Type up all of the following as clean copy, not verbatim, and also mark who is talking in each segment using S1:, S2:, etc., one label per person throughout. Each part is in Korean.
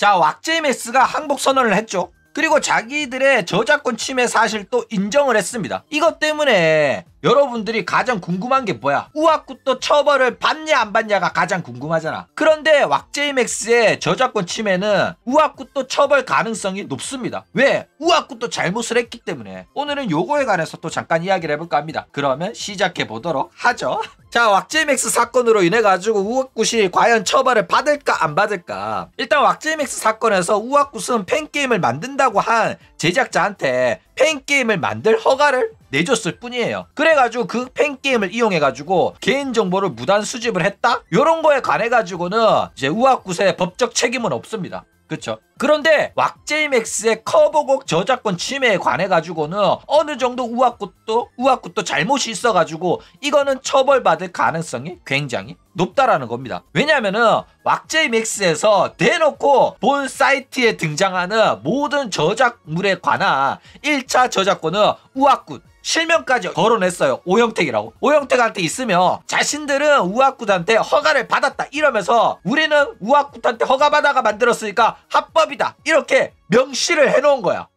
S1: 자, 왁제이맥스가 항복 선언을 했죠. 그리고 자기들의 저작권 침해 사실도 인정을 했습니다. 이것 때문에 여러분들이 가장 궁금한 게 뭐야? 우아쿠또 처벌을 받냐 안 받냐가 가장 궁금하잖아. 그런데 왁제이맥스의 저작권 침해는 우아쿠또 처벌 가능성이 높습니다. 왜? 우아쿠또 잘못을 했기 때문에. 오늘은 요거에 관해서 또 잠깐 이야기를 해볼까 합니다. 그러면 시작해 보도록 하죠. 자, 왁제이맥스 사건으로 인해 가지고 우아쿠시 과연 처벌을 받을까 안 받을까? 일단 왁제이맥스 사건에서 우아쿠스는 팬게임을 만든다고 한 제작자한테 팬게임을 만들 허가를 내줬을 뿐이에요. 그래가지고 그 팬게임을 이용해가지고 개인정보를 무단 수집을 했다? 요런 거에 관해가지고는 이제 우아쿠스의 법적 책임은 없습니다. 그쵸? 그런데 왁제이맥스의 커버곡 저작권 침해에 관해가지고는 어느 정도 우아쿠또 잘못이 있어가지고 이거는 처벌받을 가능성이 굉장히 높다라는 겁니다. 왜냐면은 왁제이맥스에서 대놓고 본 사이트에 등장하는 모든 저작물에 관한 1차 저작권은 우아쿠 실명까지 거론했어요. 오영택이라고. 오영택한테 있으면 자신들은 우아쿠한테 허가를 받았다 이러면서 우리는 우아쿠한테 허가받아가 만들었으니까 합법이다 이렇게 명시를 해놓은 거야.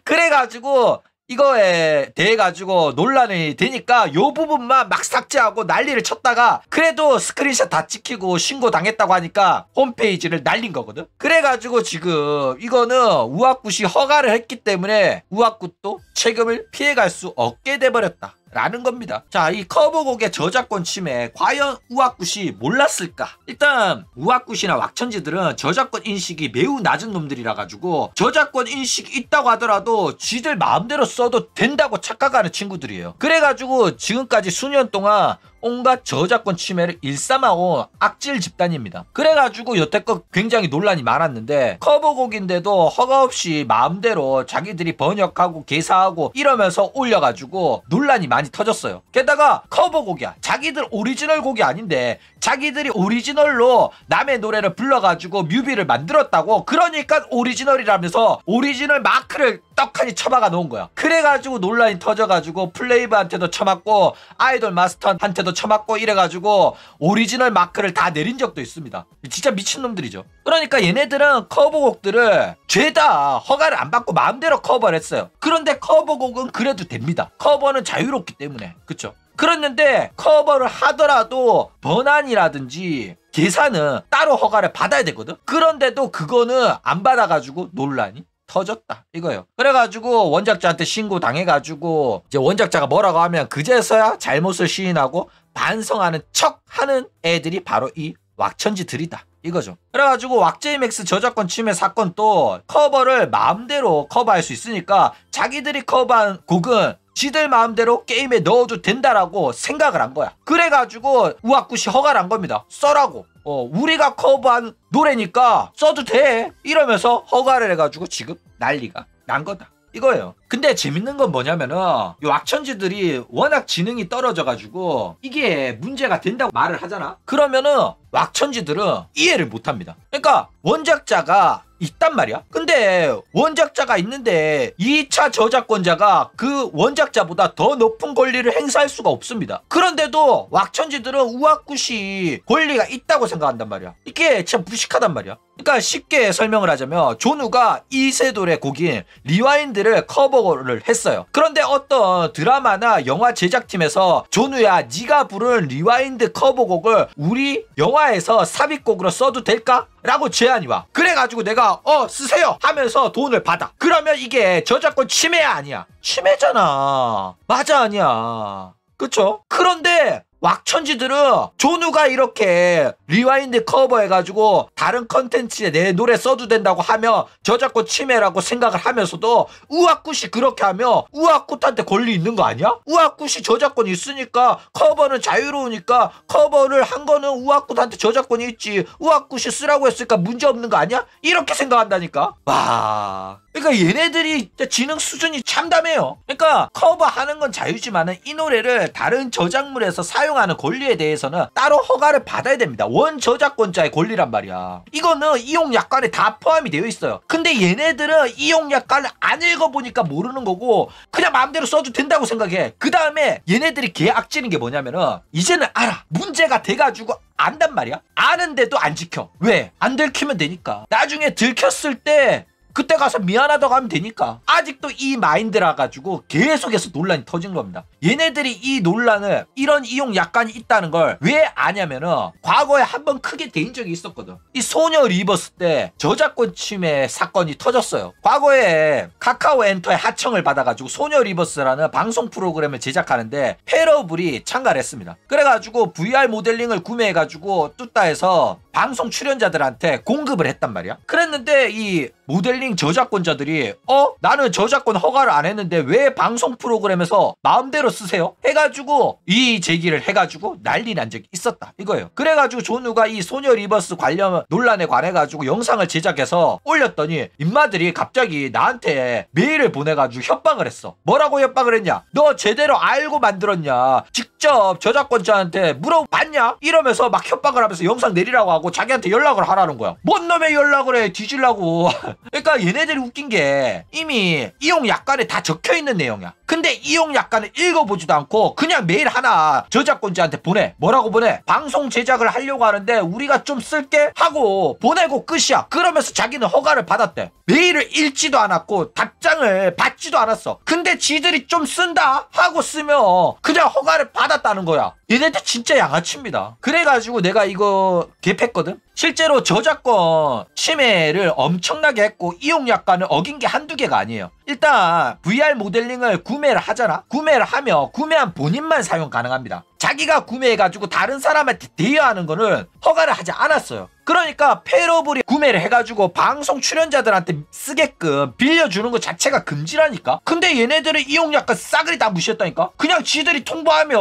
S1: 그래가지고 이거에 대해 가지고 논란이 되니까 요 부분만 막 삭제하고 난리를 쳤다가 그래도 스크린샷 다 찍히고 신고당했다고 하니까 홈페이지를 날린 거거든. 그래가지고 지금 이거는 우아쿠시 허가를 했기 때문에 우아쿠도 책임을 피해갈 수 없게 돼버렸다 라는 겁니다. 자, 이 커버곡의 저작권 침해 과연 우아쿠시 몰랐을까? 일단 우아쿠시나 왁천지들은 저작권 인식이 매우 낮은 놈들이라 가지고 저작권 인식이 있다고 하더라도 쥐들 마음대로 써도 된다고 착각하는 친구들이에요. 그래가지고 지금까지 수년 동안 온갖 저작권 침해를 일삼아온 악질 집단입니다. 그래가지고 여태껏 굉장히 논란이 많았는데 커버곡인데도 허가 없이 마음대로 자기들이 번역하고 개사하고 이러면서 올려가지고 논란이 많이 터졌어요. 게다가 커버곡이야. 자기들 오리지널 곡이 아닌데 자기들이 오리지널로 남의 노래를 불러가지고 뮤비를 만들었다고 그러니까 오리지널이라면서 오리지널 마크를 떡하니 쳐박아 놓은 거야. 그래가지고 논란이 터져가지고 플레이브한테도 쳐맞고 아이돌 마스터한테도 쳐맞고 이래가지고 오리지널 마크를 다 내린 적도 있습니다. 진짜 미친놈들이죠. 그러니까 얘네들은 커버곡들을 죄다 허가를 안 받고 마음대로 커버를 했어요. 그런데 커버곡은 그래도 됩니다. 커버는 자유롭기 때문에. 그쵸? 그랬는데 커버를 하더라도 번안이라든지 개사는 따로 허가를 받아야 되거든. 그런데도 그거는 안 받아가지고 논란이 터졌다 이거예요. 그래가지고 원작자한테 신고 당해가지고 이제 원작자가 뭐라고 하면 그제서야 잘못을 시인하고 반성하는 척 하는 애들이 바로 이 왁천지들이다 이거죠. 그래가지고 왁제이맥스 저작권 침해 사건도 커버를 마음대로 커버할 수 있으니까 자기들이 커버한 곡은 지들 마음대로 게임에 넣어도 된다라고 생각을 한 거야. 그래가지고 우아쿠시 허가를 한 겁니다. 써라고. 우리가 커버한 노래니까 써도 돼 이러면서 허가를 해가지고 지금 난리가 난 거다 이거예요. 근데 재밌는 건 뭐냐면은 이 왁천지들이 워낙 지능이 떨어져가지고 이게 문제가 된다고 말을 하잖아. 그러면은 왁천지들은 이해를 못합니다. 그러니까 원작자가 있단 말이야. 근데 원작자가 있는데 2차 저작권자가 그 원작자보다 더 높은 권리를 행사할 수가 없습니다. 그런데도 왁천지들은 우아쿠시 권리가 있다고 생각한단 말이야. 이게 참 무식하단 말이야. 그러니까 쉽게 설명을 하자면 조누가 이세돌의 곡인 리와인드를 커버를 했어요. 그런데 어떤 드라마나 영화 제작팀에서 조누야 네가 부른 리와인드 커버곡을 우리 영화에서 삽입곡으로 써도 될까? 라고 제안이 와. 그래가지고 내가 쓰세요 하면서 돈을 받아. 그러면 이게 저작권 침해야 아니야? 침해잖아. 맞아 아니야. 그쵸? 그런데 왁천지들은 조누가 이렇게 리와인드 커버해가지고 다른 컨텐츠에 내 노래 써도 된다고 하면 저작권 침해라고 생각을 하면서도 우아쿠시 그렇게 하면 우아쿠한테 권리 있는 거 아니야? 우아쿠시 저작권이 있으니까 커버는 자유로우니까 커버를 한 거는 우아쿠한테 저작권이 있지 우아쿠시 쓰라고 했으니까 문제없는 거 아니야? 이렇게 생각한다니까. 와, 그러니까 얘네들이 지능 수준이 참담해요. 그러니까 커버하는 건 자유지만은 이 노래를 다른 저작물에서 사용 사용하는 권리에 대해서는 따로 허가를 받아야 됩니다. 원저작권자의 권리란 말이야. 이거는 이용약관에 다 포함이 되어 있어요. 근데 얘네들은 이용약관을 안 읽어보니까 모르는 거고 그냥 마음대로 써도 된다고 생각해. 그 다음에 얘네들이 개악질인 게 뭐냐면은 이제는 알아. 문제가 돼가지고 안단 말이야. 아는데도 안 지켜. 왜? 안 들키면 되니까. 나중에 들켰을 때 그때 가서 미안하다고 하면 되니까. 아직도 이 마인드라 가지고 계속해서 논란이 터진 겁니다. 얘네들이 이 논란을 이런 이용 약관이 있다는 걸 왜 아냐면은 과거에 한번 크게 대인 적이 있었거든. 이 소녀 리버스 때 저작권 침해 사건이 터졌어요. 과거에 카카오 엔터의 하청을 받아가지고 소녀 리버스라는 방송 프로그램을 제작하는데 페러블이 참가를 했습니다. 그래가지고 VR 모델링을 구매해가지고 뚜따에서 방송 출연자들한테 공급을 했단 말이야. 그랬는데 이 모델링 저작권자들이 나는 저작권 허가를 안 했는데 왜 방송 프로그램에서 마음대로 쓰세요? 해가지고 이 제기를 해가지고 난리 난 적이 있었다 이거예요. 그래가지고 존우가 이 소녀 리버스 관련 논란에 관해가지고 영상을 제작해서 올렸더니 인마들이 갑자기 나한테 메일을 보내가지고 협박을 했어. 뭐라고 협박을 했냐? 너 제대로 알고 만들었냐? 직접 저작권자한테 물어봤냐? 이러면서 막 협박을 하면서 영상 내리라고 하고 자기한테 연락을 하라는 거야. 뭔 놈의 연락을 해? 뒤질라고. 그러니까 얘네들이 웃긴 게 이미 이용 약관에 다 적혀있는 내용이야. 근데 이용 약관을 읽어보지도 않고 그냥 메일 하나 저작권자한테 보내. 뭐라고 보내? 방송 제작을 하려고 하는데 우리가 좀 쓸게 하고 보내고 끝이야. 그러면서 자기는 허가를 받았대. 메일을 읽지도 않았고 답장을 받지도 않았어. 근데 지들이 좀 쓴다 하고 쓰면 그냥 허가를 받았다는 거야. 얘네들 진짜 양아치입니다. 그래가지고 내가 이거 개패했거든. 실제로 저작권 침해를 엄청나게 했고 이용 약관을 어긴 게 한두 개가 아니에요. 일단 VR 모델링을 구매를 하잖아. 구매를 하면 구매한 본인만 사용 가능합니다. 자기가 구매해가지고 다른 사람한테 대여하는 거는 허가를 하지 않았어요. 그러니까 페러블이 구매를 해가지고 방송 출연자들한테 쓰게끔 빌려주는 것 자체가 금지라니까. 근데 얘네들은 이용 약관 싸그리 다 무시했다니까. 그냥 지들이 통보하면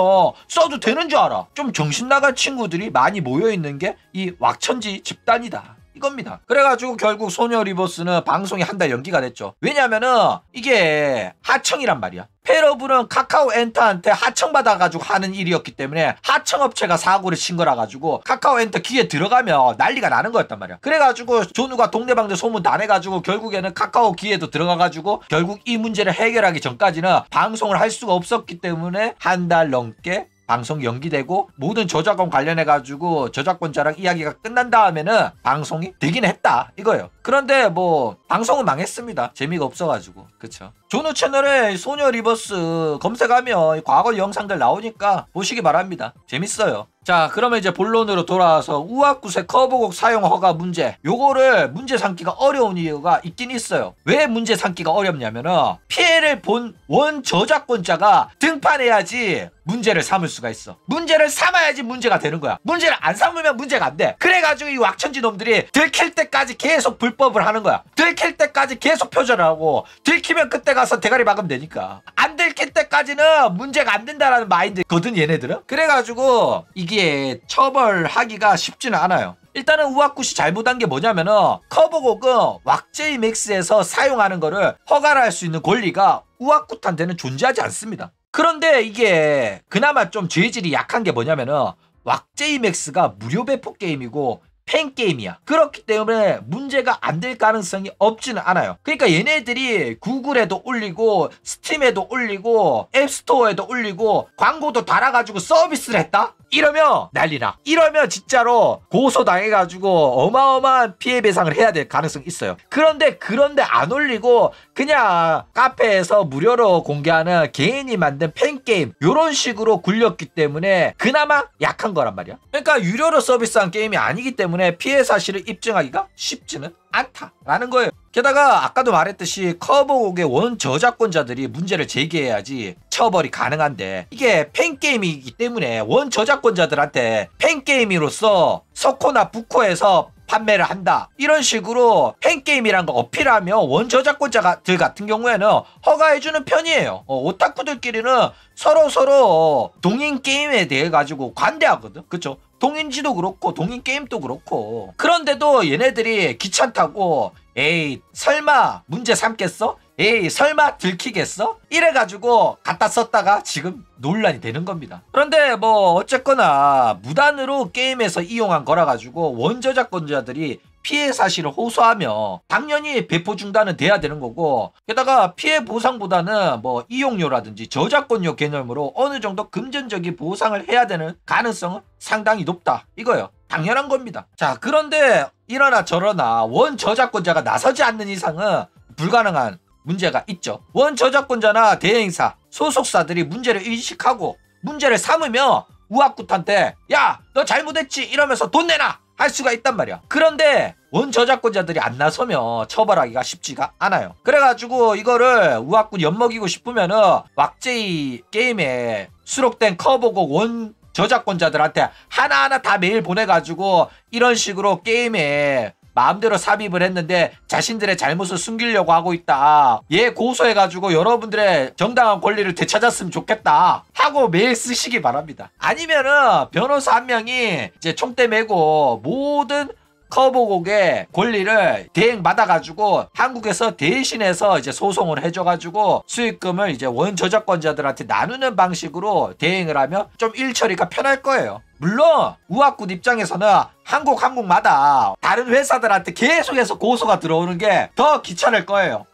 S1: 써도 되는 줄 알아. 좀 정신 나간 친구들이 많이 모여있는 게 이 왁천지 집단이다 이겁니다. 그래가지고 결국 소녀 리버스는 방송이 한 달 연기가 됐죠. 왜냐면은 이게 하청이란 말이야. 페러블은 카카오 엔터한테 하청받아가지고 하는 일이었기 때문에 하청업체가 사고를 친 거라 가지고 카카오 엔터 귀에 들어가면 난리가 나는 거였단 말이야. 그래가지고 존우가 동네방네 소문 다 내가지고 결국에는 카카오 귀에도 들어가가지고 결국 이 문제를 해결하기 전까지는 방송을 할 수가 없었기 때문에 한 달 넘게 방송 연기되고 모든 저작권 관련해가지고 저작권자랑 이야기가 끝난 다음에는 방송이 되긴 했다 이거예요. 그런데 뭐 방송은 망했습니다. 재미가 없어가지고. 그쵸. 존우 채널에 소녀 리버스 검색하면 과거 영상들 나오니까 보시기 바랍니다. 재밌어요. 자, 그러면 이제 본론으로 돌아와서 우악굿의 커버곡 사용 허가 문제, 요거를 문제 삼기가 어려운 이유가 있긴 있어요. 왜 문제 삼기가 어렵냐면은 피해를 본 원 저작권자가 등판해야지 문제를 삼을 수가 있어. 문제를 삼아야지 문제가 되는 거야. 문제를 안 삼으면 문제가 안 돼. 그래가지고 이 왁천지 놈들이 들킬 때까지 계속 불법을 하는 거야. 들킬 때까지 계속 표절을 하고 들키면 그때 가서 대가리 박으면 되니까. 안 들킬 때까지는 문제가 안 된다라는 마인드거든 얘네들은. 그래가지고 이게 처벌하기가 쉽지는 않아요. 일단은 우악굿이 잘못한 게 뭐냐면은 커버곡은 왁제이맥스에서 사용하는 거를 허가를 할 수 있는 권리가 우악굿한테는 존재하지 않습니다. 그런데 이게 그나마 좀 죄질이 약한 게 뭐냐면은 왁제이맥스가 무료 배포 게임이고 팬게임이야. 그렇기 때문에 문제가 안 될 가능성이 없지는 않아요. 그러니까 얘네들이 구글에도 올리고 스팀에도 올리고 앱스토어에도 올리고 광고도 달아가지고 서비스를 했다? 이러면 난리나. 이러면 진짜로 고소당해가지고 어마어마한 피해배상을 해야 될 가능성이 있어요. 그런데 안 올리고 그냥 카페에서 무료로 공개하는 개인이 만든 팬게임 이런 식으로 굴렸기 때문에 그나마 약한 거란 말이야. 그러니까 유료로 서비스한 게임이 아니기 때문에 피해 사실을 입증하기가 쉽지는 않다라는 거예요. 게다가 아까도 말했듯이 커버곡의 원 저작권자들이 문제를 제기해야지 처벌이 가능한데 이게 팬게임이기 때문에 원 저작권자들한테 팬게임으로서 서코나 부코에서 판매를 한다 이런 식으로 팬게임이란 거 어필하면 원 저작권자들 같은 경우에는 허가해주는 편이에요. 오타쿠들끼리는 서로 동인 게임에 대해 가지고 관대하거든. 그쵸? 동인지도 그렇고 동인 게임도 그렇고. 그런데도 얘네들이 귀찮다고 에이 설마 문제 삼겠어? 에이 설마 들키겠어? 이래가지고 갖다 썼다가 지금 논란이 되는 겁니다. 그런데 뭐 어쨌거나 무단으로 게임에서 이용한 거라 가지고 원저작권자들이 피해 사실을 호소하며 당연히 배포 중단은 돼야 되는 거고, 게다가 피해 보상보다는 뭐 이용료라든지 저작권료 개념으로 어느 정도 금전적인 보상을 해야 되는 가능성은 상당히 높다 이거예요. 당연한 겁니다. 자, 그런데 이러나 저러나 원 저작권자가 나서지 않는 이상은 불가능한 문제가 있죠. 원 저작권자나 대행사, 소속사들이 문제를 인식하고 문제를 삼으며 우악굿한테 야, 너 잘못했지 이러면서 돈 내놔 할 수가 있단 말이야. 그런데 원 저작권자들이 안 나서면 처벌하기가 쉽지가 않아요. 그래가지고 이거를 우악굿 엿먹이고 싶으면은 왁제이 게임에 수록된 커버곡 원 저작권자들한테 하나하나 다 메일 보내가지고 이런 식으로 게임에 마음대로 삽입을 했는데 자신들의 잘못을 숨기려고 하고 있다, 얘 고소해가지고 여러분들의 정당한 권리를 되찾았으면 좋겠다 하고 메일 쓰시기 바랍니다. 아니면은 변호사 한 명이 이제 총대 메고 모든 커버곡의 권리를 대행 받아가지고 한국에서 대신해서 이제 소송을 해줘가지고 수익금을 이제 원 저작권자들한테 나누는 방식으로 대행을 하면 좀 일처리가 편할 거예요. 물론 우악굿 입장에서는 한국마다 다른 회사들한테 계속해서 고소가 들어오는 게 더 귀찮을 거예요.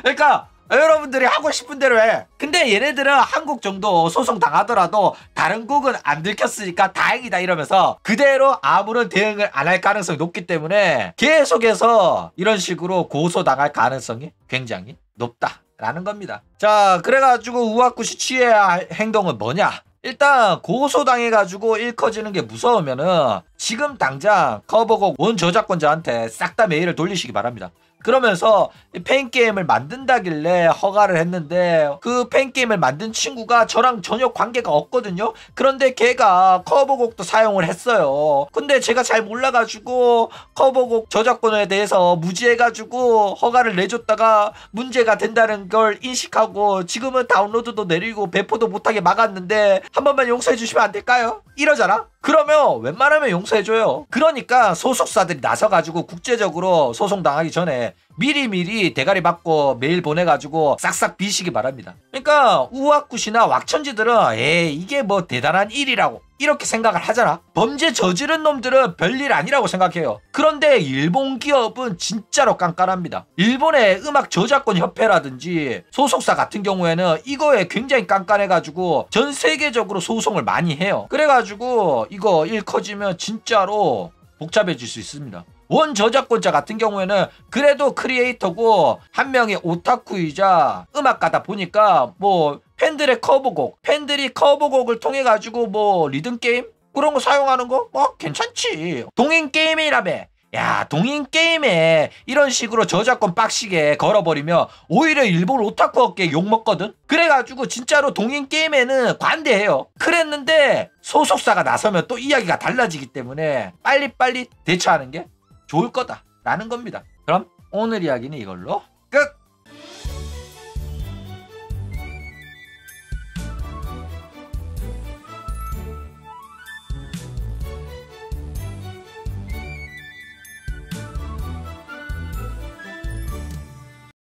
S1: 그러니까 여러분들이 하고 싶은 대로 해. 근데 얘네들은 한국 정도 소송 당하더라도 다른 곡은 안 들켰으니까 다행이다 이러면서 그대로 아무런 대응을 안 할 가능성이 높기 때문에 계속해서 이런 식으로 고소당할 가능성이 굉장히 높다라는 겁니다. 자, 그래가지고 우악굿이 취해야 할 행동은 뭐냐? 일단 고소당해가지고 일커지는 게 무서우면은 지금 당장 커버곡 원 저작권자한테 싹 다 메일을 돌리시기 바랍니다. 그러면서 팬게임을 만든다길래 허가를 했는데 그 팬게임을 만든 친구가 저랑 전혀 관계가 없거든요. 그런데 걔가 커버곡도 사용을 했어요. 근데 제가 잘 몰라가지고 커버곡 저작권에 대해서 무지해가지고 허가를 내줬다가 문제가 된다는 걸 인식하고 지금은 다운로드도 내리고 배포도 못하게 막았는데 한 번만 용서해 주시면 안 될까요? 이러잖아? 그러면 웬만하면 용서해줘요. 그러니까 소속사들이 나서가지고 국제적으로 소송당하기 전에 미리미리 대가리 받고 메일 보내가지고 싹싹 비시기 바랍니다. 그러니까 우악굿이나 왁천지들은 에이 이게 뭐 대단한 일이라고 이렇게 생각을 하잖아. 범죄 저지른 놈들은 별일 아니라고 생각해요. 그런데 일본 기업은 진짜로 깐깐합니다. 일본의 음악 저작권 협회라든지 소속사 같은 경우에는 이거에 굉장히 깐깐해가지고 전 세계적으로 소송을 많이 해요. 그래가지고 이거 일 커지면 진짜로 복잡해질 수 있습니다. 원 저작권자 같은 경우에는 그래도 크리에이터고 한 명의 오타쿠이자 음악가다 보니까 뭐 팬들의 커버곡, 팬들이 커버곡을 통해 가지고 뭐 리듬 게임 그런 거 사용하는 거 뭐 괜찮지. 동인 게임이라며. 야, 동인 게임에 이런 식으로 저작권 빡시게 걸어버리면 오히려 일본 오타쿠 업계에 욕먹거든. 그래가지고 진짜로 동인 게임에는 관대해요. 그랬는데 소속사가 나서면 또 이야기가 달라지기 때문에 빨리빨리 대처하는 게 좋을 거다라는 겁니다. 그럼 오늘 이야기는 이걸로 끝!